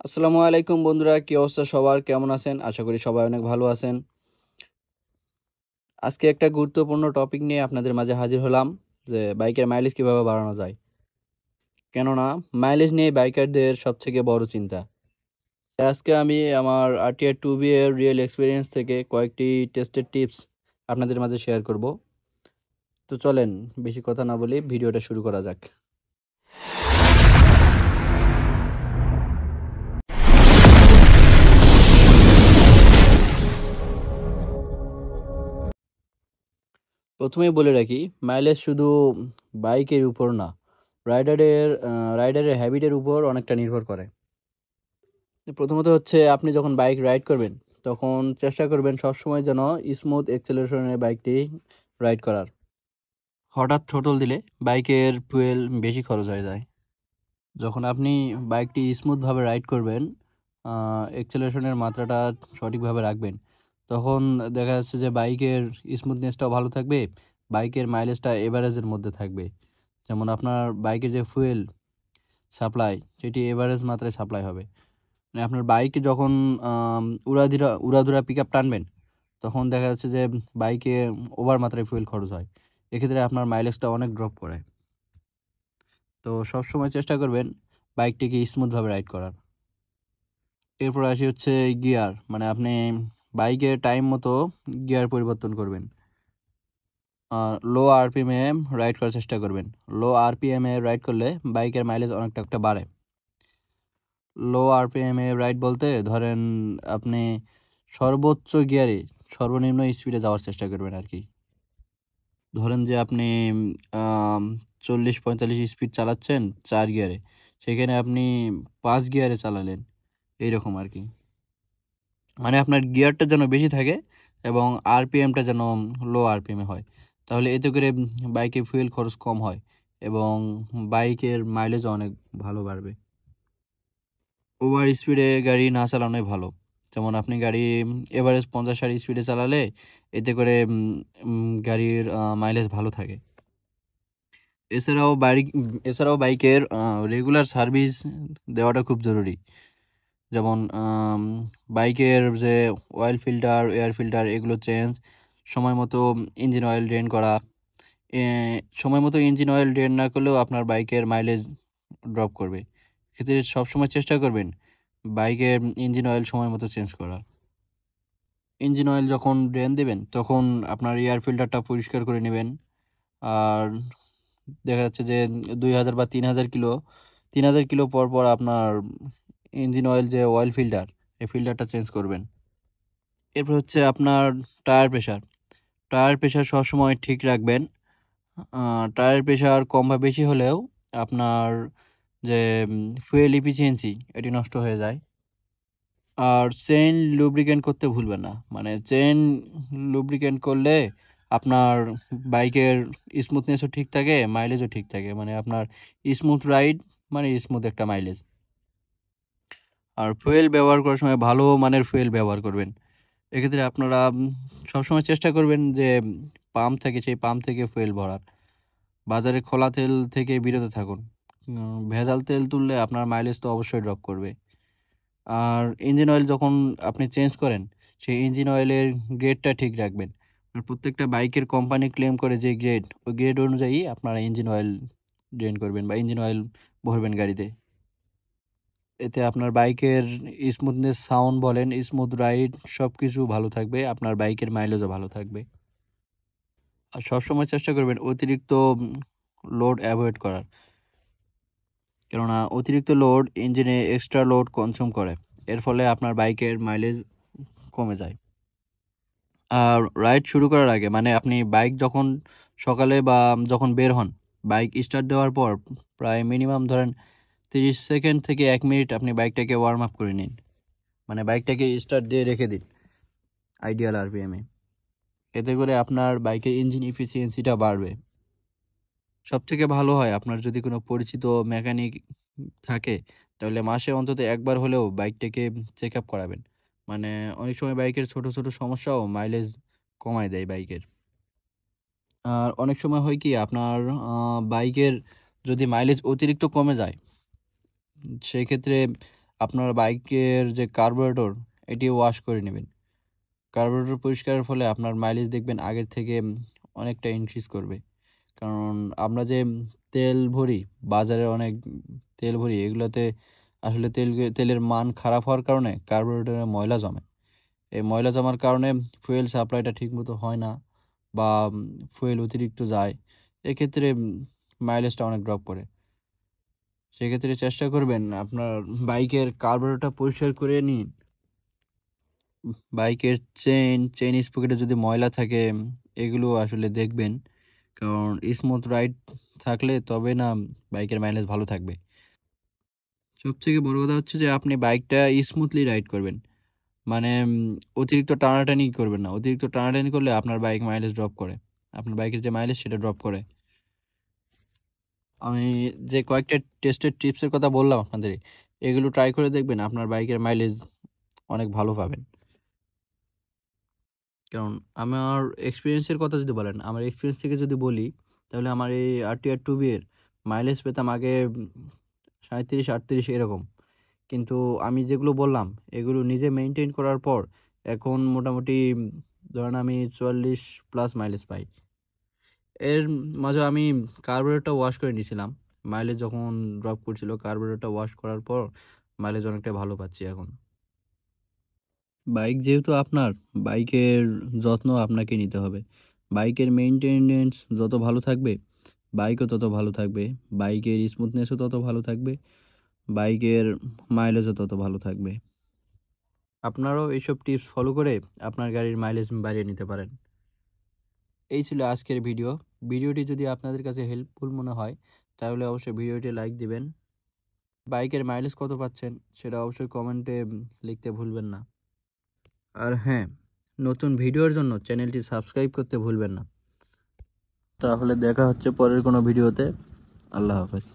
আসসালামু আলাইকুম বন্ধুরা, কি অবস্থা সবার? কেমন আছেন? আশা করি সবাই অনেক ভালো আছেন। আজকে একটা গুরুত্বপূর্ণ টপিক নিয়ে আপনাদের মাঝে হাজির হলাম, যে বাইকের মাইলেজ কিভাবে বাড়ানো যায়। কেননা মাইলেজ নিয়ে বাইকারদের সবথেকে বড় চিন্তা। আজকে আমি আমার আরটিআর 2B এর রিয়েল এক্সপিরিয়েন্স থেকে কয়েকটি টেস্টের টিপস আপনাদের মাঝে শেয়ার করব। তো চলেন বেশি কথা না বলি ভিডিওটা শুরু করা যাক। প্রথমেই বলে রাখি, মাইলেজ শুধু বাইকের উপর না, রাইডারের হ্যাবিটের উপর অনেকটা নির্ভর করে। প্রথমত হচ্ছে, আপনি যখন বাইক রাইড করবেন তখন চেষ্টা করবেন সবসময় যেন স্মুথ অ্যাক্সেলারেশনে বাইকটি রাইড করার। হঠাৎ থ্রোটল দিলে বাইকের ফুয়েল বেশি খরচ হয়ে যায়। যখন আপনি বাইকটি স্মুথভাবে রাইড করবেন, অ্যাক্সেলারেশনের মাত্রাটা সঠিকভাবে রাখবেন, তখন দেখা যাচ্ছে যে বাইকের স্মুথনেসটাও ভালো থাকবে, বাইকের মাইলেজটা এভারেজের মধ্যে থাকবে। যেমন আপনার বাইকের যে ফুয়েল সাপ্লাই, সেটি এভারেজ মাত্রায় সাপ্লাই হবে। মানে আপনার বাইকে যখন উড়াধুরা পিক আপ টানবেন, তখন দেখা যাচ্ছে যে বাইকে ওভার মাত্রায় ফুয়েল খরচ হয়। এক্ষেত্রে আপনার মাইলেজটা অনেক ড্রপ করে। তো সবসময় চেষ্টা করবেন বাইকটিকে স্মুথভাবে রাইড করার। এরপর আসি হচ্ছে গিয়ার, মানে আপনি বাইকে টাইম মতো গিয়ার পরিবর্তন করবেন। লো আরপিএমে রাইড করার চেষ্টা করবেন। লো আরপিএমে রাইড করলে বাইকের মাইলেজ অনেকটা একটা বাড়ে। লো আরপিএমে রাইড বলতে ধরেন আপনি সর্বোচ্চ গিয়ারে সর্বনিম্ন স্পিডে যাওয়ার চেষ্টা করবেন আর কি। ধরেন যে আপনি 40-45 স্পিড চালাচ্ছেন 4 গিয়ারে, সেখানে আপনি 5 গিয়ারে চালালেন, এইরকম আর কি। মানে আপনার গিয়ারটা যেন বেশি থাকে এবং আরপিএমটা যেন লো আরপিএমে হয়, তাহলে এতে করে বাইকে ফুয়েল খরচ কম হয় এবং বাইকের মাইলেজও অনেক ভালো বাড়বে। ওভার স্পিডে গাড়ি না চালানোই ভালো। যেমন আপনি গাড়ি এভারেজ 50-60 স্পিডে চালালে এতে করে গাড়ির মাইলেজ ভালো থাকে। এছাড়াও বাইকের রেগুলার সার্ভিস দেওয়াটা খুব জরুরি। যেমন বাইকের যে অয়েল ফিল্টার, এয়ার ফিল্টার, এগুলো চেঞ্জ, সময় মতো ইঞ্জিন অয়েল ড্রেন করা। এ, সময় মতো ইঞ্জিন অয়েল ড্রেন না করলেও আপনার বাইকের মাইলেজ ড্রপ করবে। ক্ষেত্রে সবসময় চেষ্টা করবেন বাইকের ইঞ্জিন অয়েল সময় মতো চেঞ্জ করা। ইঞ্জিন অয়েল যখন ড্রেন দেবেন তখন আপনার এয়ার ফিল্টারটা পরিষ্কার করে নেবেন। আর দেখা যাচ্ছে যে 2000 বা 3000 কিলো পর পর আপনার ইঞ্জিন অয়েল যে অয়েল ফিল্টার, এই ফিল্টারটা চেঞ্জ করবেন। এরপর হচ্ছে আপনার টায়ার প্রেশার সবসময় ঠিক রাখবেন। টায়ার প্রেশার কম বা বেশি হলেও আপনার যে ফুয়েল ইফিসিয়েন্সি এটি নষ্ট হয়ে যায়। আর চেইন লুব্রিকেন্ট করতে ভুলবেন না, মানে চেইন লুব্রিকেন্ট করলে আপনার বাইকের স্মুথনেসও ঠিক থাকে, মাইলেজও ঠিক থাকে। মানে আপনার স্মুথ রাইড মানে স্মুথ একটা মাইলেজ। আর ফুয়েল ব্যবহার করার সময় ভালো মানের ফুয়েল ব্যবহার করবেন। এক্ষেত্রে আপনারা সবসময় চেষ্টা করবেন যে সেই পাম্প থেকে ফুয়েল ভরার। বাজারে খোলা তেল থেকে বিরত থাকুন। ভেজাল তেল তুললে আপনার মাইলেজ তো অবশ্যই ড্রপ করবে। আর ইঞ্জিন অয়েল যখন আপনি চেঞ্জ করেন, সেই ইঞ্জিন অয়েলের গ্রেডটা ঠিক রাখবেন। আর প্রত্যেকটা বাইকের কোম্পানি ক্লেম করে যে গ্রেড, ওই গ্রেড অনুযায়ী আপনারা ইঞ্জিন অয়েল ড্রেন করবেন বা ইঞ্জিন অয়েল ভরবেন গাড়িতে। এতে আপনার বাইকের স্মুথনেস, সাউন্ড বলেন, স্মুথ রাইড, সব কিছু ভালো থাকবে, আপনার বাইকের মাইলেজও ভালো থাকবে। আর সবসময় চেষ্টা করবেন অতিরিক্ত লোড অ্যাভয়েড করার, কেননা অতিরিক্ত লোড ইঞ্জিনে এক্সট্রা লোড কনজিউম করে। এর ফলে আপনার বাইকের মাইলেজ কমে যায়। আর রাইড শুরু করার আগে, মানে আপনি বাইক যখন সকালে বা যখন বের হন, বাইক স্টার্ট দেওয়ার পর প্রায় মিনিমাম ধরেন 30 সেকেন্ড থেকে 1 মিনিট আপনি বাইকটাকে ওয়ার্ম আপ করে নিন। মানে বাইকটাকে স্টার্ট দিয়ে রেখে দিন আইডিয়াল আরপিএমে। এতে করে আপনার বাইকের ইঞ্জিন ইফিসিয়েন্সিটা বাড়বে। সবথেকে ভালো হয় আপনার যদি কোনো পরিচিত মেকানিক থাকে, তাহলে মাসে অন্তত একবার হলেও বাইকটাকে চেক আপ করাবেন। মানে অনেক সময় বাইকের ছোট ছোট সমস্যাও মাইলেজ কমায় দেয় বাইকের। আর অনেক সময় হয় কি আপনার বাইকের যদি মাইলেজ অতিরিক্ত কমে যায়, সেই ক্ষেত্রে আপনার বাইকের যে কার্বোরেটর এটি ওয়াশ করে নেবেন। কার্বোরেটর পরিষ্কারের ফলে আপনার মাইলেজ দেখবেন আগের থেকে অনেকটা ইনক্রিজ করবে। কারণ আমরা যে তেল ভরি, বাজারে অনেক তেল ভরি, এগুলোতে আসলে তেলের মান খারাপ হওয়ার কারণে কার্বোরেটরে ময়লা জমে। এই ময়লা জমার কারণে ফুয়েল সাপ্লাইটা ঠিকমতো হয় না বা ফুয়েল অতিরিক্ত যায়। এক্ষেত্রে মাইলেজটা অনেক ড্রপ করে। সেক্ষেত্রে চেষ্টা করবেন আপনার বাইকের কার্বোরেটরটা পরিষ্কার করে নিন। বাইকের চেইন স্পকেটে যদি ময়লা থাকে এগুলো আসলে দেখবেন। কারণ স্মুথ রাইড থাকলে তবে না বাইকের মাইলেজ ভালো থাকবে। সবথেকে বড় কথা হচ্ছে যে আপনি বাইকটা স্মুথলি রাইড করবেন। মানে অতিরিক্ত টানাটানি করবেন না। অতিরিক্ত টানাটানি করলে আপনার বাইক মাইলেজ ড্রপ করে। আপনার বাইকের যে মাইলেজ সেটা ড্রপ করে। আমি যে কয়েকটা টেস্টেড টিপসের কথা বললাম আপনাদের, এগুলো ট্রাই করে দেখবেন, আপনার বাইকের মাইলেজ অনেক ভালো পাবেন। কারণ আমার এক্সপেরিয়েন্সের কথা যদি বলেন, আমার এক্সপেরিয়েন্স থেকে যদি বলি, তাহলে আমার এই RTR 2B এর মাইলেজ পেতাম আগে 37-38 এরকম। কিন্তু আমি যেগুলো বললাম, এগুলো নিজে মেইনটেইন করার পর এখন মোটামুটি ধরেন আমি 44+ মাইলেজ পাই। এর মাঝে আমি কার্বোরেটরটা ওয়াশ করে নিয়েছিলাম। মাইলেজ যখন ড্রপ করছিল, কার্বোরেটরটা ওয়াশ করার পর মাইলেজ অনেকটাই ভালো পাচ্ছি এখন। বাইক যেহেতু আপনার, বাইকের যত্ন আপনাকে নিতে হবে। বাইকের মেইনটেনেন্স যত ভালো থাকবে, বাইকও তত ভালো থাকবে। বাইকের স্মুথনেসও তত ভালো থাকবে। বাইকের মাইলেজও তত ভালো থাকবে। আপনারাও এইসব টিপস ফলো করে আপনার গাড়ির মাইলেজ বাড়িয়ে নিতে পারেন। এই ছিল আজকের ভিডিও। ভিডিওটি যদি আপনাদের কাছে হেল্পফুল মনে হয়, তাহলে অবশ্যই ভিডিওটি লাইক দিবেন। বাইকের মাইলেজ কত পাচ্ছেন সেটা অবশ্যই কমেন্টে লিখতে ভুলবেন না। আর হ্যাঁ, নতুন ভিডিওর জন্য চ্যানেলটি সাবস্ক্রাইব করতে ভুলবেন না। তাহলে দেখা হচ্ছে পরের কোনো ভিডিওতে। আল্লাহ হাফেজ।